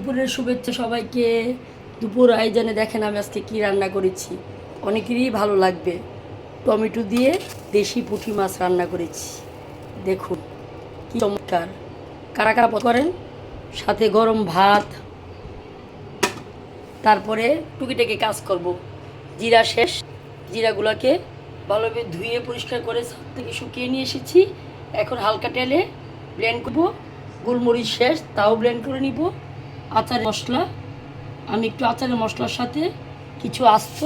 দুপুরের শুভেচ্ছা সবাইকে। দুপুর আয়োজনে দেখেন আমি আজকে কি রান্না করেছি, অনেকেরই ভালো লাগবে। টমেটো দিয়ে দেশি পুঁটি মাছ রান্না করেছি, দেখুন কি চমৎকার। কারা কারা পছন্দ করেন, সাথে গরম ভাত। তারপরে টুকিটাকি কাজ করব। জিরা শেষ, জিরাগুলোকে ভালোভাবে ধুয়ে পরিষ্কার করে ছাদ থেকে শুকিয়ে নিয়ে এসেছি। এখন হালকা তেলে ব্লেন্ড করব। গোলমরিচ শেষ, তাও ব্লেন্ড করে নিব। আচারের মশলা, আমি একটু আচারের মশলার সাথে কিছু আস্ত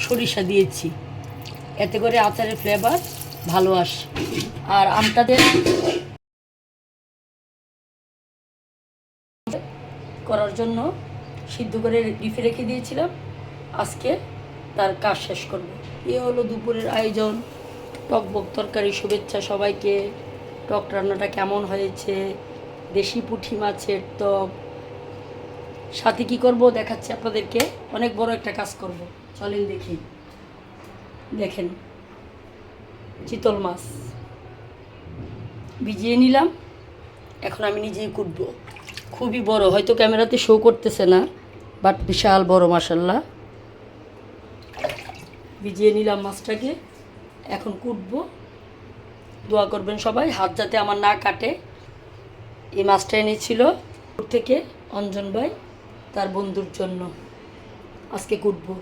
সরিষা দিয়েছি, এতে করে আচারের ফ্লেভার ভালো আসে। আর আমটাদের করার জন্য সিদ্ধ করে ডিপে রেখে দিয়েছিলাম, আজকে তার কাজ শেষ করব। এ হলো দুপুরের আয়োজন। টক বক তরকারি শুভেচ্ছা সবাইকে। টক রান্নাটা কেমন হয়েছে, দেশি পুঁটি মাছের টক। সাথে কি করব দেখাচ্ছি আপনাদেরকে। অনেক বড় একটা কাজ করব, চলেন দেখি। দেখেন, চিতল মাছ ভিজিয়ে নিলাম, এখন আমি নিজেই কুটবো। খুবই বড়, হয়তো ক্যামেরাতে শো করতেছে না, বাট বিশাল বড় মাশাল্লাহ। ভিজিয়ে নিলাম মাছটাকে, এখন কুটবো। দোয়া করবেন সবাই, হাত যাতে আমার না কাটে। এই মাছটা এনেছিল থেকে অঞ্জন ভাই তার বন্ধুর জন্য, আজকে কুটবো।